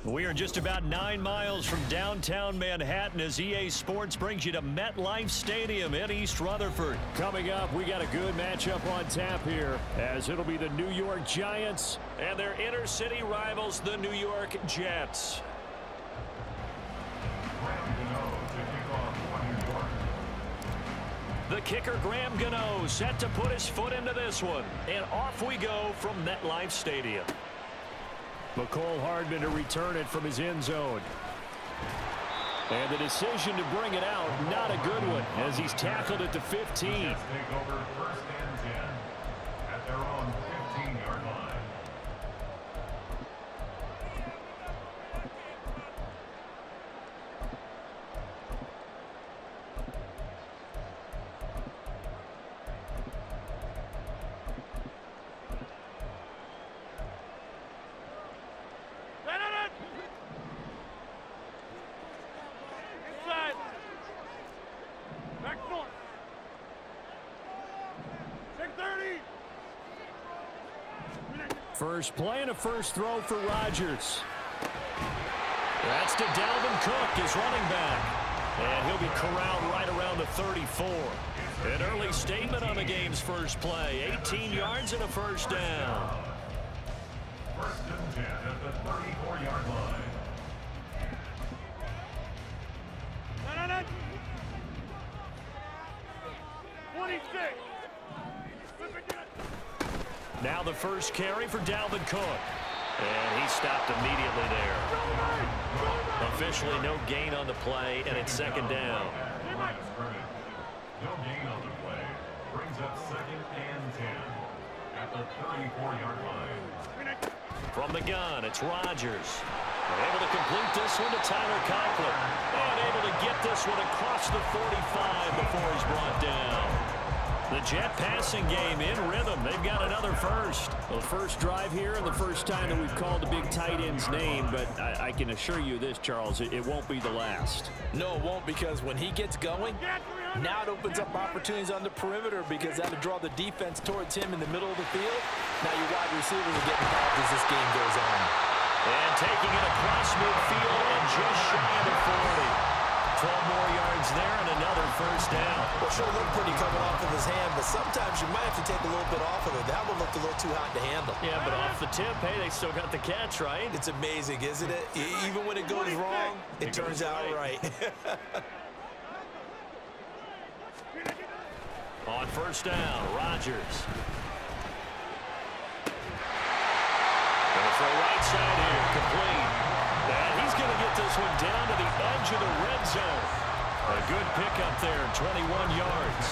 We are just about 9 miles from downtown Manhattan as EA Sports brings you to MetLife Stadium in East Rutherford. Coming up, we got a good matchup on tap here, as it'll be the New York Giants and their inner-city rivals, the New York Jets. The kicker, Graham Gano, set to put his foot into this one. And off we go from MetLife Stadium. McCole Hardman to return it from his end zone. And the decision to bring it out, not a good one, as he's tackled at the 15. Take over first and 10 at their own 15-yard line. First play and a first throw for Rodgers. That's to Dalvin Cook, his running back. And he'll be corralled right around the 34. An early statement on the game's first play. 18 yards and a first down. First and 10 at the 34-yard line. Now the first carry for Dalvin Cook. And he stopped immediately there. Officially no gain on the play, and it's second down. No gain on the play. Brings up second and 10 at the 34-yard line. From the gun, it's Rodgers. Able to complete this one to Tyler Conklin. And able to get this one across the 45 before he's brought down. The Jet passing game in rhythm. They've got another first. Well, first drive here and the first time that we've called the big tight end's name, but I can assure you this, Charles, it won't be the last. No, it won't, because when he gets going, now it opens up opportunities on the perimeter because that'll draw the defense towards him in the middle of the field. Now your wide receivers are getting involved as this game goes on. And taking it across midfield and just shy of the 40. 12 more yards there and another first down. Well, sure looked pretty coming off of his hand, but sometimes you might have to take a little bit off of it. That one looked a little too hot to handle. Yeah, but off the tip, hey, they still got the catch, right? It's amazing, isn't it? Even when it goes wrong, it turns out right. On first down, Rodgers. Going to throw right side here, complete. And he's going to get this one down to the edge of the red zone. A good pickup there, 21 yards.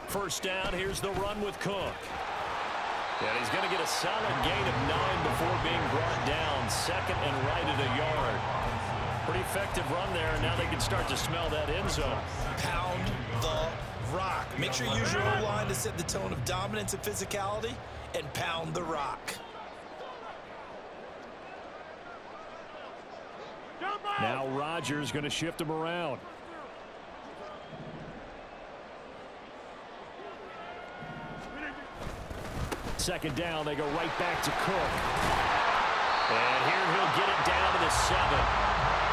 First down, here's the run with Cook. And he's going to get a solid gain of 9 before being brought down. Second and right at a yard. Pretty effective run there, and now they can start to smell that end zone. Pound the rock. Make sure you use your O-line to set the tone of dominance and physicality, and pound the rock. Now Rodgers going to shift him around. Second down, they go right back to Cook. And here he'll get it down to the 7.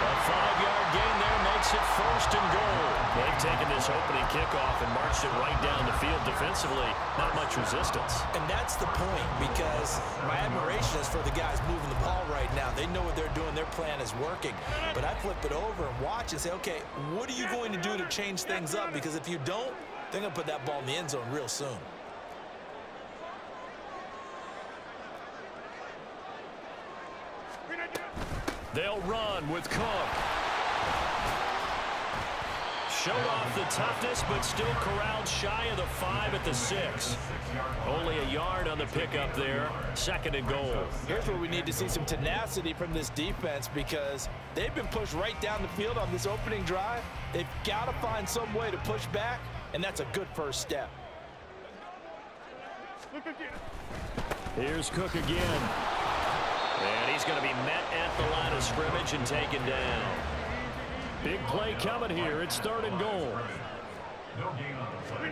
A 5-yard gain there makes it first and goal. They've taken this opening kickoff and marched it right down the field defensively. Not much resistance. And that's the point, because my admiration is for the guys moving the ball right now. They know what they're doing. Their plan is working. But I flip it over and watch and say, okay, what are you going to do to change things up? Because if you don't, they're going to put that ball in the end zone real soon. They'll run with Cook. Showed off the toughness, but still corralled shy of the 5 at the 6. Only a yard on the pickup there. Second and goal. Here's where we need to see some tenacity from this defense, because they've been pushed right down the field on this opening drive. They've got to find some way to push back, and that's a good first step. Here's Cook again. And he's going to be met at the line of scrimmage and taken down. Big play coming here. It's third and goal. No gain on the play.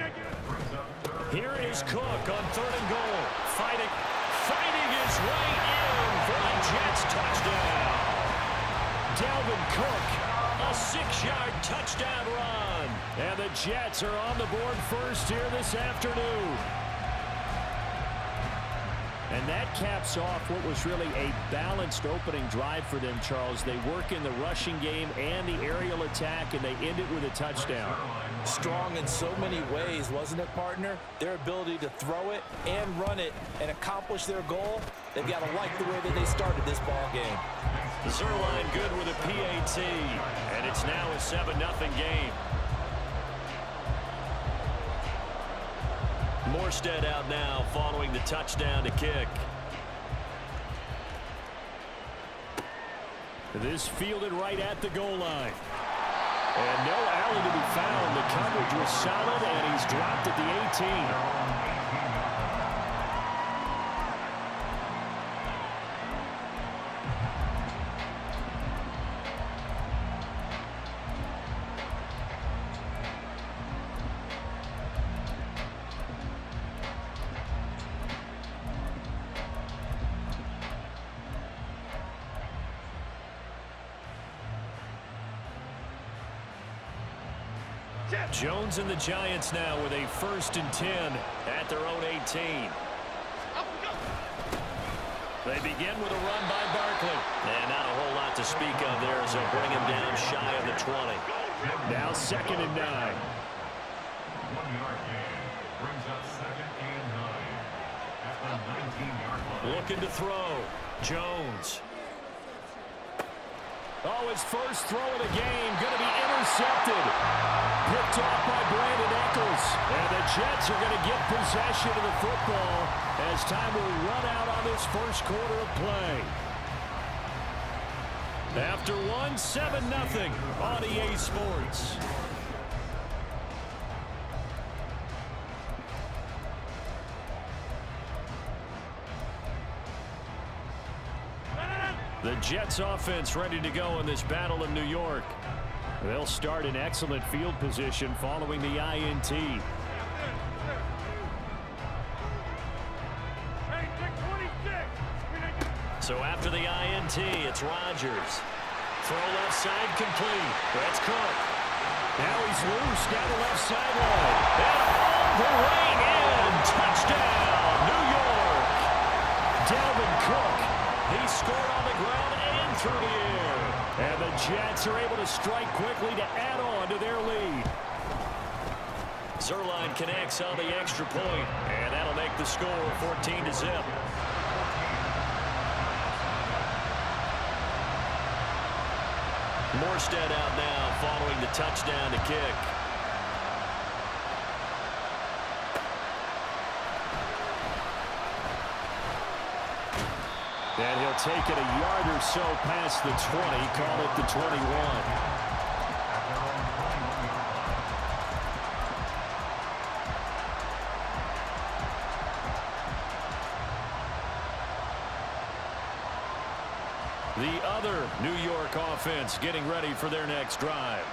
Brings up third. Here is Cook on 3rd and goal. Fighting his way in for the Jets touchdown. Dalvin Cook, a 6-yard touchdown run. And the Jets are on the board first here this afternoon. And that caps off what was really a balanced opening drive for them, Charles. They work in the rushing game and the aerial attack, and they end it with a touchdown. Strong in so many ways, wasn't it, partner? Their ability to throw it and run it and accomplish their goal, they've got to like the way that they started this ball game. Zerline good with a PAT, and it's now a 7-0 game. Morstead out now following the touchdown to kick. This fielded right at the goal line. And no alley to be found. The coverage was solid, and he's dropped at the 18. Jones and the Giants now with a 1st and 10 at their own 18. They begin with a run by Barkley. And not a whole lot to speak of there as they'll bring him down shy of the 20. Now 2nd and 9. 1-yard gain. Brings up 2nd and 9. At the 19-yard line. Looking to throw. Jones. Oh, his first throw of the game going to be intercepted. Picked off by Brandon Eccles. And the Jets are going to get possession of the football as time will run out on this first quarter of play. After 7-0 on EA Sports. The Jets offense ready to go in this Battle of New York. They'll start in excellent field position following the INT. So after the INT, it's Rodgers. Throw left side complete. That's Cook. Now he's loose down the left sideline. And all the way in. Touchdown, New York. Dalvin Cook. He scored on the ground and through the air. And the Jets are able to strike quickly to add on to their lead. Zerline connects on the extra point, and that'll make the score 14-0. Morstead out now following the touchdown to kick. And he'll take it a yard or so past the 20, call it the 21. The other New York offense getting ready for their next drive.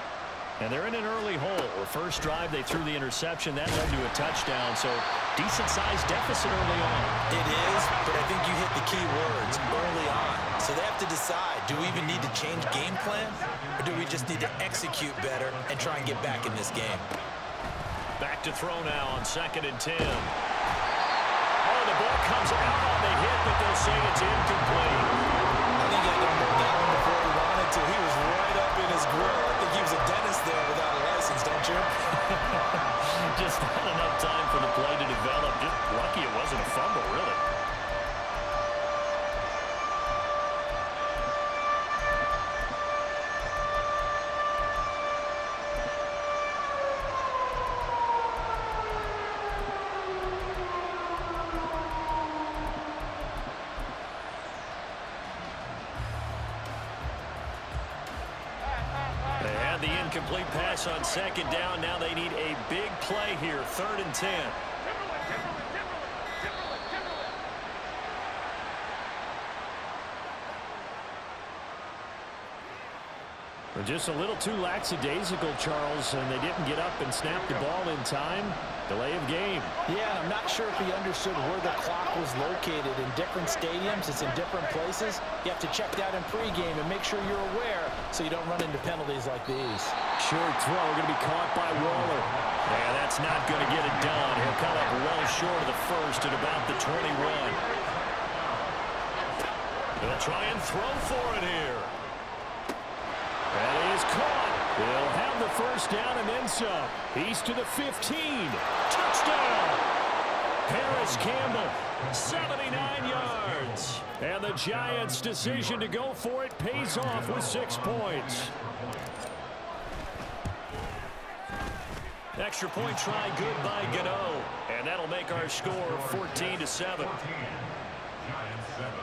And they're in an early hole. The first drive, they threw the interception. That led to a touchdown, so decent-sized deficit early on. It is, but I think you hit the key words, early on. So they have to decide, do we even need to change game plan, or do we just need to execute better and try and get back in this game? Back to throw now on 2nd and 10. Oh, the ball comes out on the hit, but they'll say it's incomplete. I think he had to move that one before he wanted to. He was right up in his grill. I think he was a dentist there without a license, don't you? Just not enough time for the play to develop. Just lucky it wasn't a fumble, really. The incomplete pass on 2nd down. Now they need a big play here. 3rd and 10. Just a little too lackadaisical, Charles, and they didn't get up and snap the ball in time. Delay of game. Yeah, I'm not sure if he understood where the clock was located. In different stadiums, it's in different places. You have to check that in pregame and make sure you're aware so you don't run into penalties like these. Short throw, going to be caught by Waller. Yeah, that's not going to get it done. He'll come up well short of the first at about the 21. They'll try and throw for it here. That is caught. They'll have the first down and then some. He's to the 15. Touchdown! Harris Campbell, 79 yards. And the Giants' decision to go for it pays off with 6 points. Extra point try good by Gano. And that'll make our score 14-7. 14. Giants 7.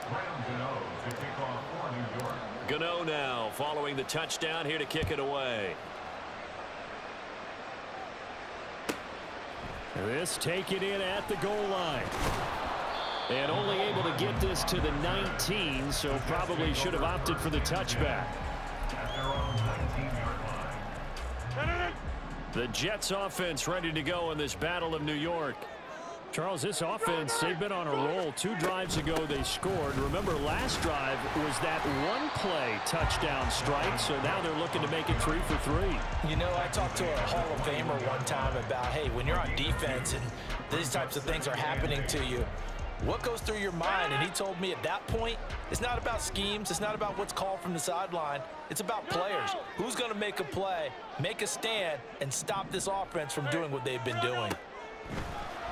Graham Gano to kick off for New York. Gano now following the touchdown here to kick it away. This taken in at the goal line. And only able to get this to the 19, so probably should have opted for the touchback. At their own 19-yard line. The Jets offense ready to go in this Battle of New York. Charles, this offense, they've been on a roll. 2 drives ago they scored. Remember, last drive was that one-play touchdown strike, so now they're looking to make it 3 for 3. You know, I talked to a Hall of Famer one time about, hey, when you're on defense and these types of things are happening to you, what goes through your mind? And he told me at that point, it's not about schemes. It's not about what's called from the sideline. It's about players. Who's going to make a play, make a stand, and stop this offense from doing what they've been doing?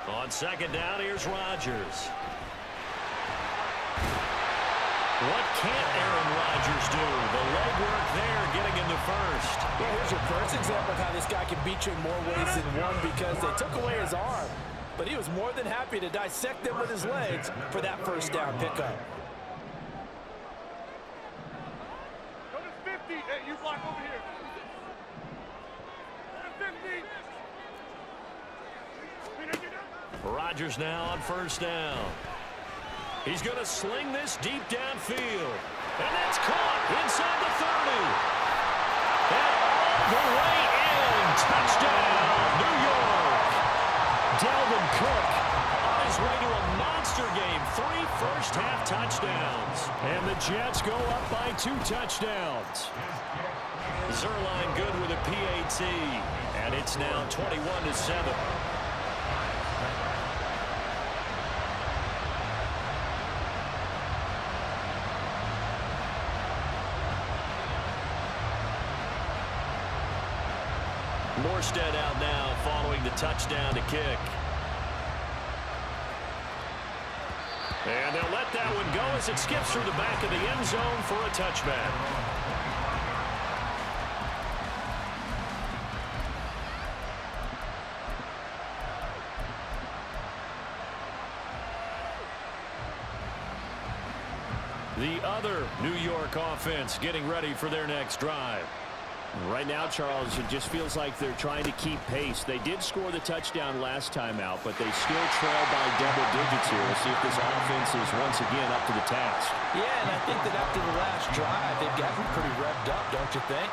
On second down, here's Rodgers. What can't Aaron Rodgers do? The legwork there getting into first. Well, here's your first example of how this guy can beat you in more ways than one because they took away his arm. But he was more than happy to dissect them with his legs for that first down pickup. Go to 50. Hey, you block over here. Go to 50. Rodgers now on first down. He's going to sling this deep downfield. And that's caught inside the 30. And all the way in. Touchdown, New York. Dalvin Cook on his way to a monster game. 3 first-half touchdowns. And the Jets go up by 2 touchdowns. Zerline good with a PAT. And it's now 21-7. Morstead out now following the touchdown to kick. And they'll let that one go as it skips through the back of the end zone for a touchback. The other New York offense getting ready for their next drive. Right now, Charles, it just feels like they're trying to keep pace. They did score the touchdown last time out, but they still trail by double digits here. We'll see if this offense is once again up to the task. Yeah, and I think that after the last drive, they've gotten pretty revved up, don't you think?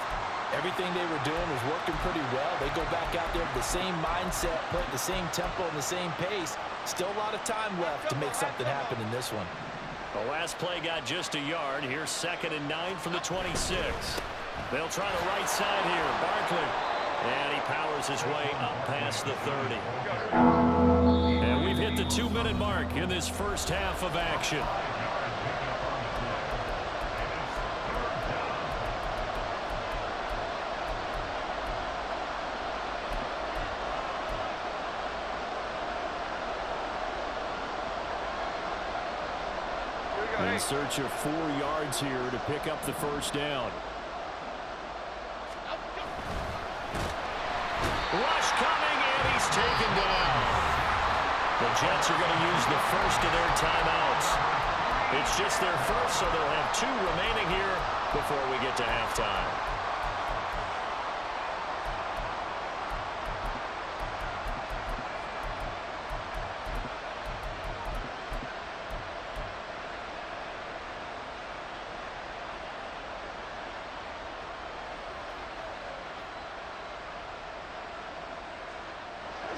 Everything they were doing was working pretty well. They go back out there with the same mindset, play at the same tempo and the same pace. Still a lot of time left to make something happen in this one. The last play got just a yard. Here's 2nd and 9 from the 26. They'll try the right side here. Barkley. And he powers his way up past the 30. And we've hit the 2-minute mark in this first half of action. In search of 4 yards here to pick up the first down. Rush coming, and he's taken down. The Jets are going to use the first of their timeouts. It's just their first, so they'll have 2 remaining here before we get to halftime.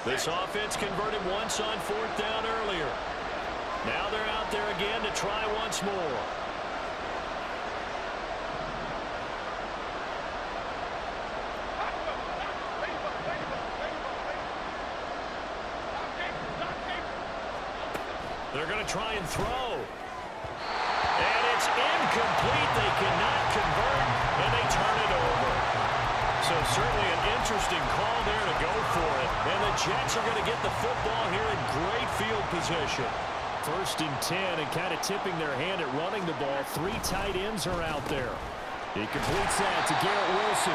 This offense converted once on 4th down earlier. Now they're out there again to try once more. They're going to try and throw. And it's incomplete. They cannot convert, and they turn it over. So certainly an interesting call there to go for it. And the Jets are going to get the football here in great field position. 1st and 10, and kind of tipping their hand at running the ball. 3 tight ends are out there. He completes that to Garrett Wilson.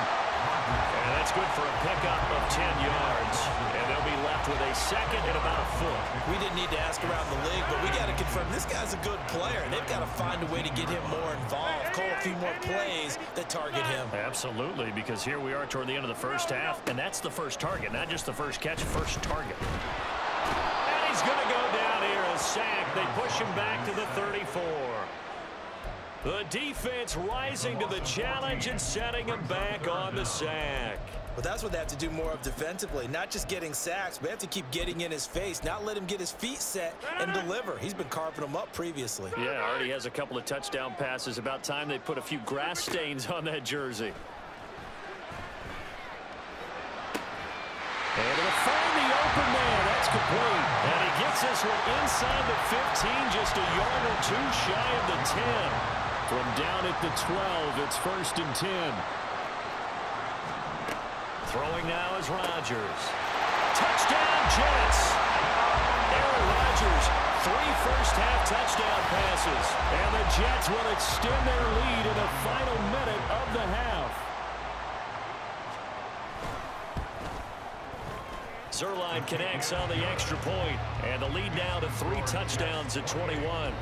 And that's good for a pickup of 10 yards. And they'll be left with a 2nd and about a foot. We didn't need to ask around the league, but we got to confirm this guy's a good player. They've got to find a way to get him more involved, call a few more plays that target him. Absolutely, because here we are toward the end of the first half, and that's the first target, not just the first catch, first target. And he's going to go down here, a sack. They push him back to the 34. The defense rising to the challenge and setting him back on the sack. But that's what they have to do more of defensively, not just getting sacks. We have to keep getting in his face, not let him get his feet set and deliver. He's been carving them up previously. Yeah, already has a couple of touchdown passes. About time they put a few grass stains on that jersey. And to find the open man, that's complete. And he gets this one inside the 15, just a yard or 2 shy of the 10. From down at the 12, it's 1st and 10. Throwing now is Rodgers. Touchdown, Jets. Aaron Rodgers, 3 first-half touchdown passes. And the Jets will extend their lead in the final minute of the half. Zerline connects on the extra point, and the lead now to 3 touchdowns at 21.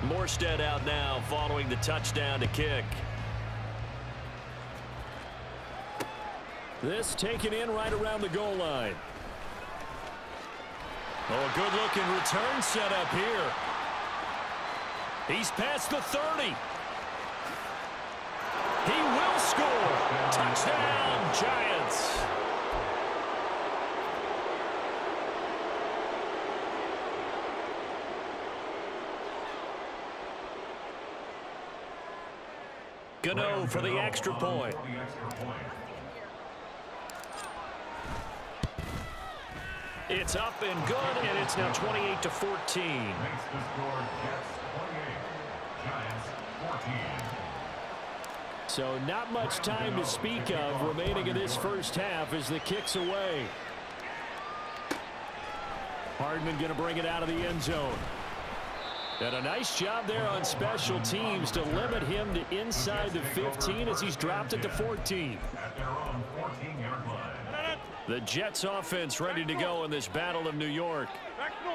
Morstead out now following the touchdown to kick. This taken in right around the goal line. Oh, a good-looking return set up here. He's past the 30. He will score. Touchdown, Giants. Gano for the extra point. It's up and good, and it's now 28-14. So not much time to speak of remaining in this first half as the kick's away. Hardman going to bring it out of the end zone. And a nice job there on special teams to limit him to inside the 15 as he's dropped it to 14. The Jets offense ready to go in this Battle of New York.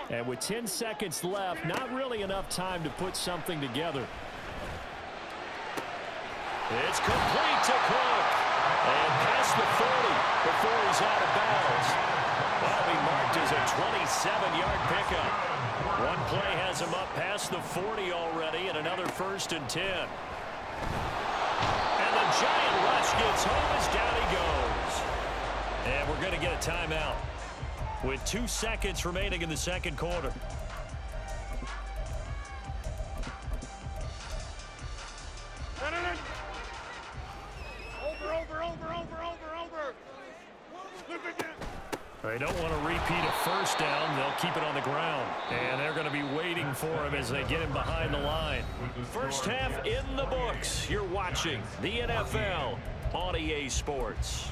And with 10 seconds left, not really enough time to put something together. It's complete to Cook. And past the 40 before he's out of bounds. That'll be marked as a 27-yard pickup. One play has him up past the 40 already, and another 1st and 10. And the giant rush gets home as down he goes. And we're going to get a timeout with 2 seconds remaining in the second quarter. They don't want to repeat a first down. They'll keep it on the ground. And they're going to be waiting for him as they get him behind the line. First half in the books. You're watching the NFL on EA Sports.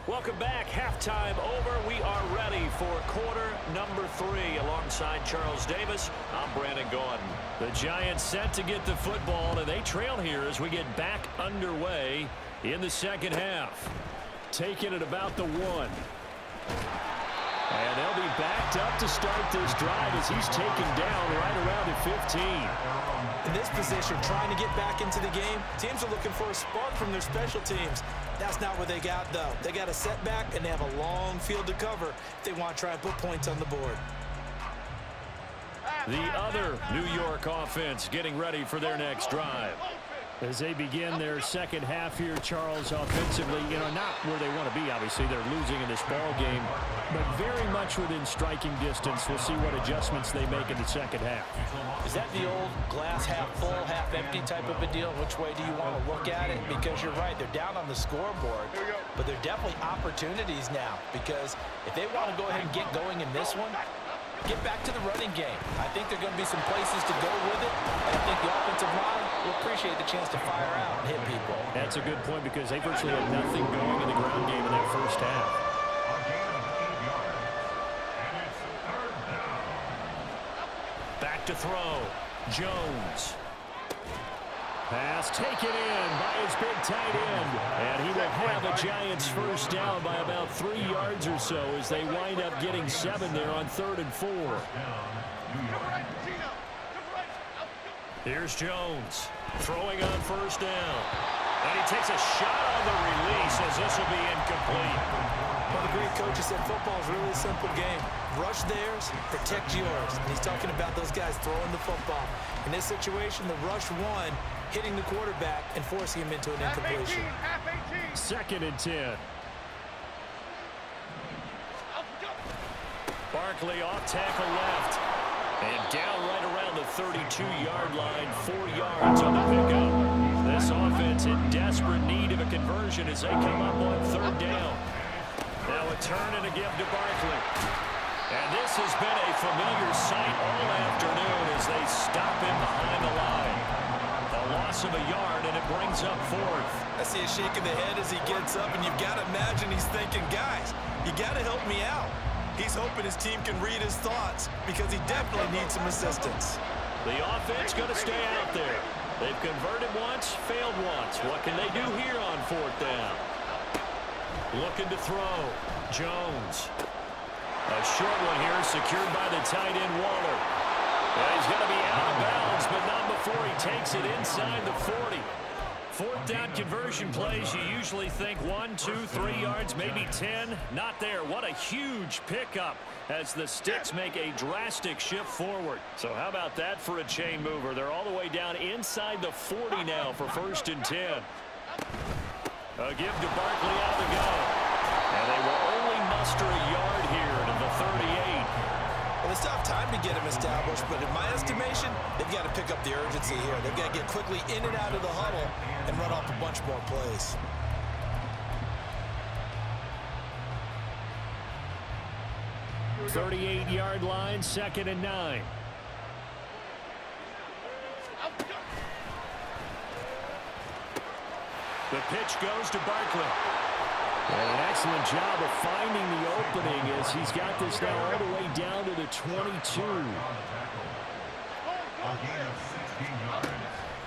Welcome back. Halftime over. We are ready for quarter number 3. Alongside Charles Davis, I'm Brandon Gordon. The Giants set to get the football, and they trail here as we get back underway in the second half. Taking it about the 1. And they'll be backed up to start this drive as he's taken down right around the 15. In this position, trying to get back into the game, teams are looking for a spark from their special teams. That's not what they got, though. They got a setback, and they have a long field to cover if they want to try and put points on the board. The other New York offense getting ready for their next drive. As they begin their second half here, Charles, offensively, not where they want to be. Obviously, they're losing in this ball game, but very much within striking distance. We'll see what adjustments they make in the second half. Is that the old glass half full, half empty type of a deal? Which way do you want to look at it? Because you're right, they're down on the scoreboard, but they're definitely opportunities now, because if they want to go ahead and get going in this one, get back to the running game. I think there are going to be some places to go with it, and I think the offensive line will appreciate the chance to fire out and hit people. That's a good point, because they virtually had nothing going in the ground game in that first half. Back to throw. Jones. Pass taken in by his big tight end. And he will have a Giants first down by about 3 yards or so as they wind up getting 7 there on 3rd and 4. Here's Jones throwing on first down. And he takes a shot on the release as this will be incomplete. One of the great coaches said football is really a simple game. Rush theirs, protect yours. And he's talking about those guys throwing the football. In this situation, the rush one, hitting the quarterback and forcing him into an incompletion. 2nd and 10. Barkley off tackle left. And down right around the 32-yard line, 4 yards on the pickup. This offense in desperate need of a conversion as they come up on 3rd down. Now a turn and a give to Barkley. And this has been a familiar sight all afternoon as they stop him behind the line. A loss of a yard, and it brings up 4th. I see a shake of the head as he gets up, and you've got to imagine he's thinking, guys, you got to help me out. He's hoping his team can read his thoughts because he definitely needs some assistance. The offense going to stay out there. They've converted once, failed once. What can they do here on 4th down? Looking to throw. Jones. A short one here secured by the tight end Waller. And he's going to be out of bounds, but not before he takes it inside the 40. 4th down conversion plays, you usually think 1, 2, 3 yards, maybe 10. Not there. What a huge pickup as the Sticks make a drastic shift forward. So how about that for a chain mover? They're all the way down inside the 40 now for 1st and 10. A give to Barkley out of the gun. And they will only muster a yard here to the 38. Well, it's tough time to get him established, but in my estimation, they've got to pick up the urgency here. They've got to get quickly in and out of the huddle and run off a bunch more plays. .38-yard line, 2nd and 9. The pitch goes to Barkley. And an excellent job of finding the opening as he's got this now all the way down to the 22.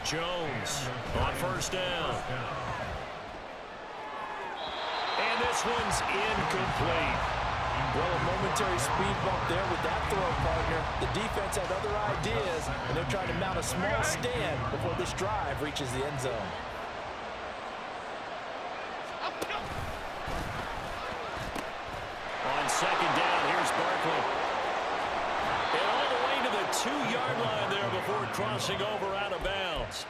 Jones on first down. And this one's incomplete. Well, a momentary speed bump there with that throw, partner. The defense had other ideas, and they're trying to mount a small stand before this drive reaches the end zone. On 2nd down, here's Barkley. And all the way to the 2-yard line there before crossing over out of bounds.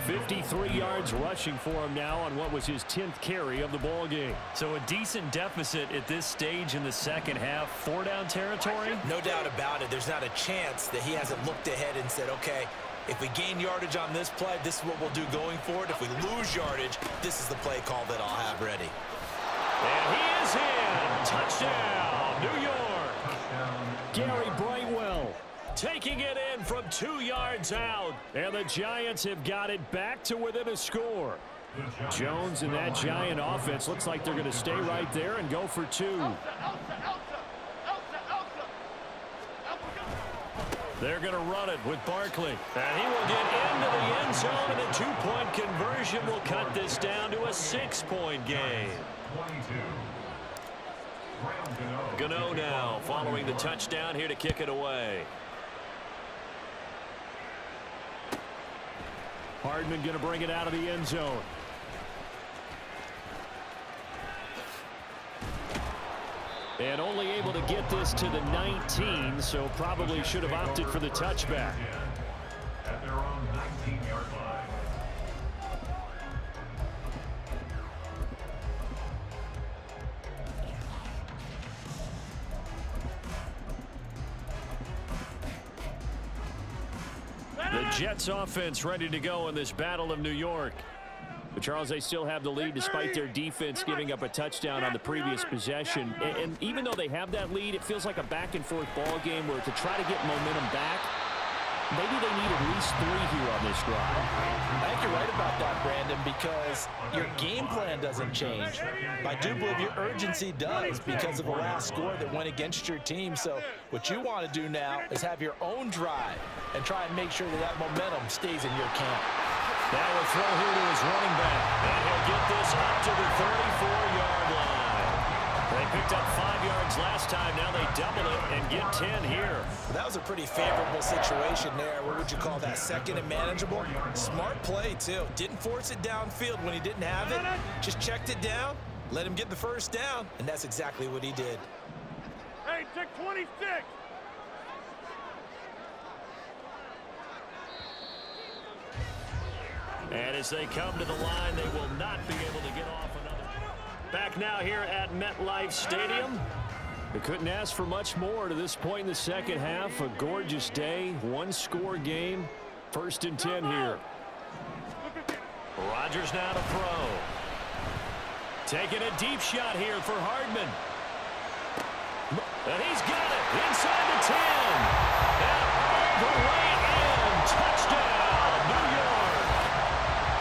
53 yards rushing for him now on what was his 10th carry of the ball game. So a decent deficit at this stage in the second half. 4-down territory? No doubt about it. There's not a chance that he hasn't looked ahead and said, okay, if we gain yardage on this play, this is what we'll do going forward. If we lose yardage, this is the play call that I'll have ready. And he is in. Touchdown, New York. Gary Brightwell taking it in from 2 yards out. And the Giants have got it back to within a score. Jones and that Giant offense looks like they're going to stay right there and go for 2. They're going to run it with Barkley. And he will get into the end zone, and a 2-point conversion will cut this down to a 6-point game. Gano now following the touchdown here to kick it away. Hardman going to bring it out of the end zone. And only able to get this to the 19, so probably should have opted for the touchback. At their own 19-yard line. The Jets offense ready to go in this Battle of New York. But Charles, they still have the lead despite their defense giving up a touchdown on the previous possession. And even though they have that lead, it feels like a back-and-forth ball game where to try to get momentum back, maybe they need at least 3 here on this drive. I think you're right about that, Brandon, because your game plan doesn't change. I do believe your urgency does because of the last score that went against your team. So what you want to do now is have your own drive and try and make sure that that momentum stays in your camp. Now a throw here to his running back. And he'll get this up to the 34-yard line. They picked up 5 yards last time. Now they double it and get 10 here. That was a pretty favorable situation there. What would you call that? Second and manageable? Smart play, too. Didn't force it downfield when he didn't have it. Just checked it down, let him get the first down, and that's exactly what he did. Hey, check 26. And as they come to the line, they will not be able to get off another. Back now here at MetLife Stadium. They couldn't ask for much more to this point in the second half. A gorgeous day, one-score game. 1st and 10 here. Rodgers now to throw. Taking a deep shot here for Hardman. And he's got it inside the 10. And all the way in. Touchdown, New York.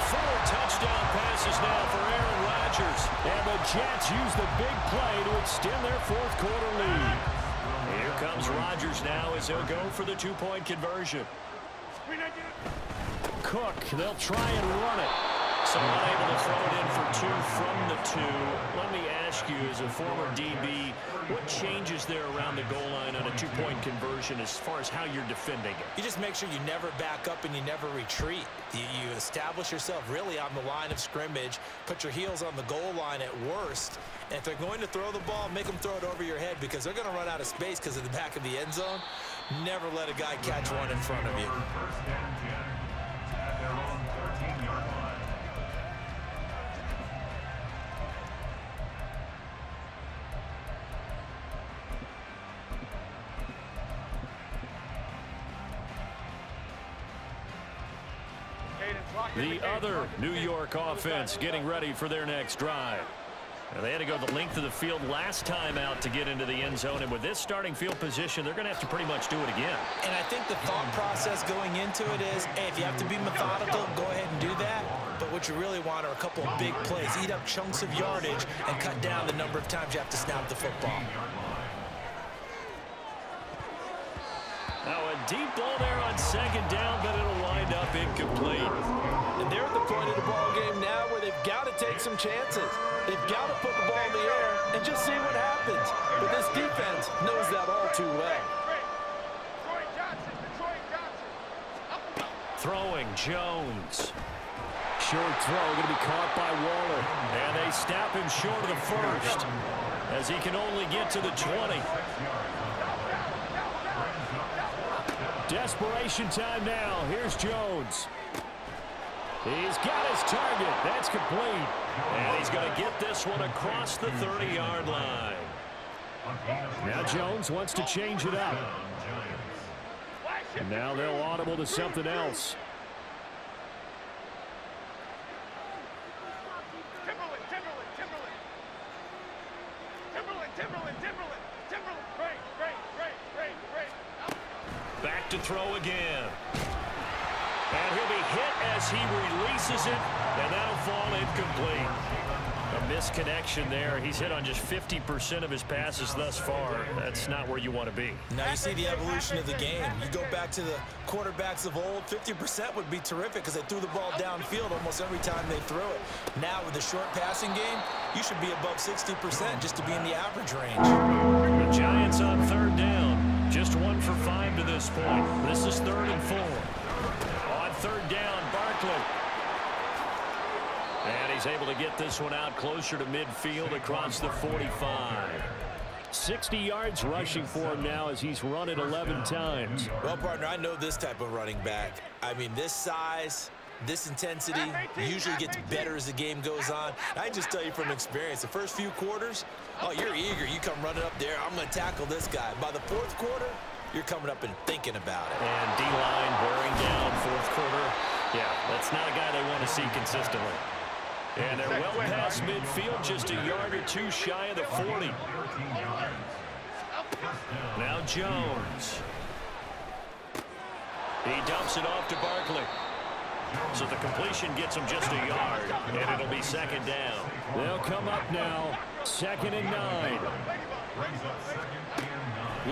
4 touchdown passes now for Aaron Rodgers. And the Jets use the big play to extend their 4th quarter lead. Here comes Rodgers now as he'll go for the 2-point conversion. Cook, they'll try and run it. So unable to throw it in for 2 from the 2. Let me ask you, as a former DB, what changes there around the goal line on a 2-point conversion as far as how you're defending it? You just make sure you never back up and you never retreat. You establish yourself really on the line of scrimmage, put your heels on the goal line at worst. And if they're going to throw the ball, make them throw it over your head because they're going to run out of space because of the back of the end zone. Never let a guy catch one in front of you. At their own 13-yard line. The other New York offense getting ready for their next drive. Now, they had to go the length of the field last time out to get into the end zone, and with this starting field position, they're going to have to pretty much do it again. And I think the thought process going into it is, hey, if you have to be methodical, go ahead and do that. But what you really want are a couple of big plays. Eat up chunks of yardage and cut down the number of times you have to snap the football. Now a deep ball there on 2nd down, but it'll wind up incomplete. And they're at the point of the ball game now where they've got to take some chances. They've got to put the ball in the air and just see what happens. But this defense knows that all too well. Throwing Jones. Short throw going to be caught by Waller. And they snap him short of the 1st as he can only get to the 20. Desperation time now. Here's Jones. He's got his target. That's complete. And he's going to get this one across the 30-yard line. Now Jones wants to change it up. And now they'll audible to something else. Back to throw again. And he'll be hit as he releases it, and that'll fall incomplete. A misconnection there. He's hit on just 50% of his passes thus far. That's not where you want to be. Now you see the evolution of the game. You go back to the quarterbacks of old, 50% would be terrific because they threw the ball downfield almost every time they threw it. Now with the short passing game, you should be above 60% just to be in the average range. The Giants on 3rd down. Just 1 for 5 to this point. This is 3rd and 4. On 3rd down, Barkley. And he's able to get this one out closer to midfield across the 45. 60 yards rushing for him now as he's run it 11 times. Well, partner, I know this type of running back. I mean, this size, this intensity usually gets better as the game goes on. I can just tell you from experience, the first few quarters, oh, you're eager. You come running up there, I'm going to tackle this guy. By the fourth quarter, you're coming up and thinking about it. And D-line wearing down fourth quarter. Yeah, that's not a guy they want to see consistently. And they're well past midfield, just a yard or two shy of the 40. Now Jones. He dumps it off to Barkley. So the completion gets him just a yard, and it'll be second down. They'll come up now, 2nd and 9.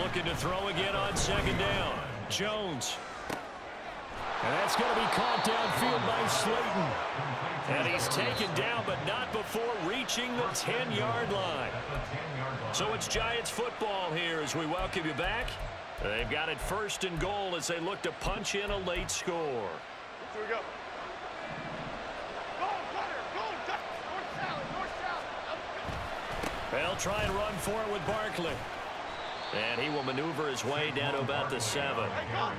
Looking to throw again on 2nd down. Jones. And that's going to be caught downfield by Slayton. And he's taken down, but not before reaching the 10-yard line. So it's Giants football here as we welcome you back. They've got it 1st and goal as they look to punch in a late score. Here we go. Go, Cutter, go, north, south. They'll try and run for it with Barkley. And he will maneuver his way down to about the 7.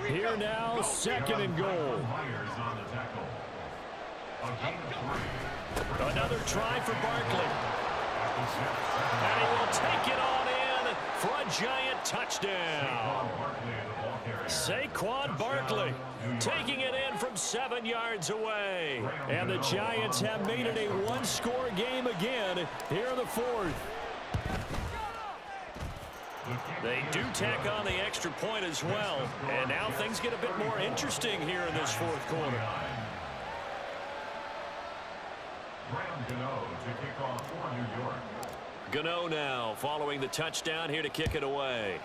Here now, 2nd and goal. Another try for Barkley. And he will take it on in for a Giant touchdown. Saquon Barkley taking it in from 7 yards away. And the Giants have made it a one-score game again here in the 4th. They do tack on the extra point as well. And now things get a bit more interesting here in this 4th quarter. Gano now following the touchdown here to kick it away.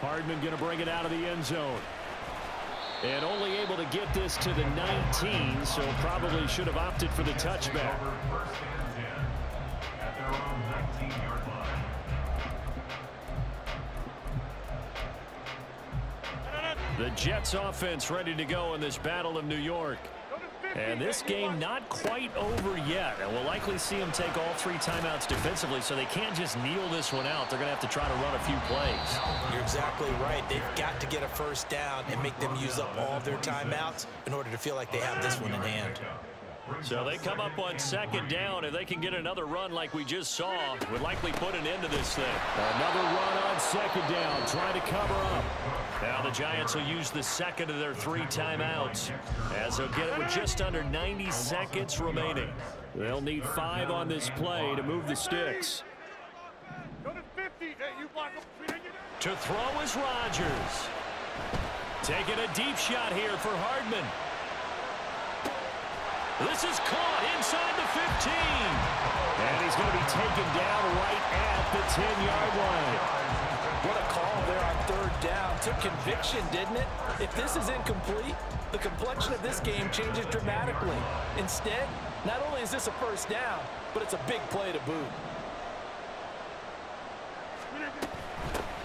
Hardman going to bring it out of the end zone. And only able to get this to the 19, so probably should have opted for the touchback. The Jets offense ready to go in this Battle of New York. And this game not quite over yet. And we'll likely see them take all 3 timeouts defensively, so they can't just kneel this one out. They're going to have to try to run a few plays. You're exactly right. They've got to get a first down and make them use up all of their timeouts in order to feel like they have this one in hand. So they come up on 2nd down. If they can get another run like we just saw, would likely put an end to this thing. Another run on 2nd down, trying to cover up. Now the Giants will use the 2nd of their 3 timeouts as they'll get it with just under 90 seconds remaining. They'll need 5 on this play to move the sticks. To throw is Rodgers. Taking a deep shot here for Hardman. This is caught inside the 15. And he's going to be taken down right at the 10-yard line. What a call there on 3rd down. Took conviction, didn't it? If this is incomplete, the complexion of this game changes dramatically. Instead, not only is this a first down, but it's a big play to boot.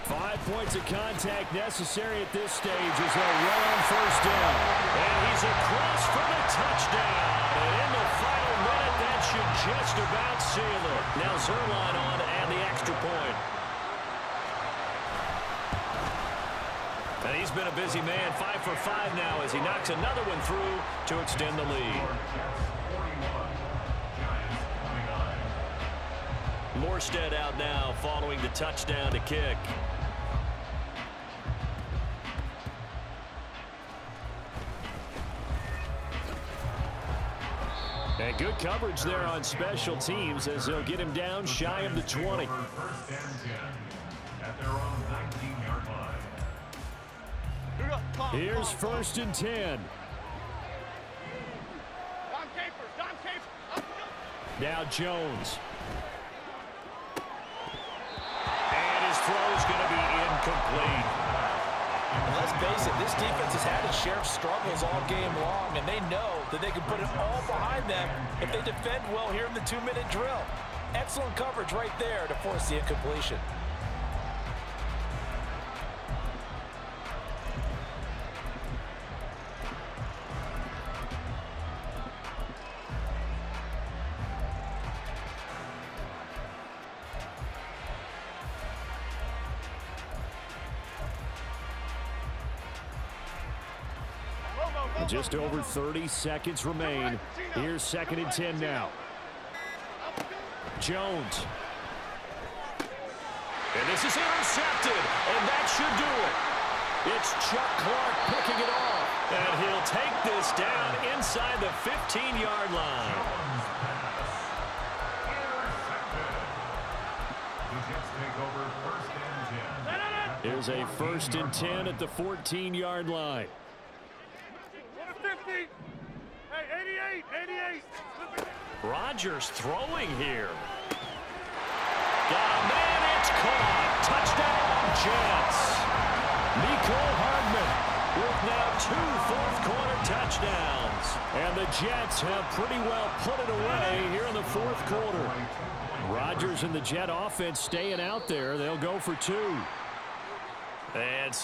5 points of contact necessary at this stage as they'll run on 1st down. And he's across for the touchdown. And in the final minute, that should just about seal it. Now Zerline on and the extra point. And he's been a busy man, 5 for 5 now as he knocks another one through to extend the lead. Morstead out now following the touchdown to kick. And good coverage there on special teams as they'll get him down shy of the 20. Here's 1st and 10. Now Jones. And his throw's going to be incomplete. And let's face it, this defense has had its share of struggles all game long, and they know that they can put it all behind them if they defend well here in the 2-minute drill. Excellent coverage right there to force the incompletion. Just over 30 seconds remain. Here's 2nd and 10 now. Jones. And this is intercepted, and that should do it. It's Chuck Clark picking it off, and he'll take this down inside the 15-yard line. Here's a 1st and 10 at the 14-yard line. 50. Hey, 88. Rodgers throwing here. Got a man, it's caught. Touchdown, Jets. Mecole Hardman with now 2 fourth-quarter touchdowns. And the Jets have pretty well put it away here in the 4th quarter. Rodgers and the Jet offense staying out there. They'll go for 2. And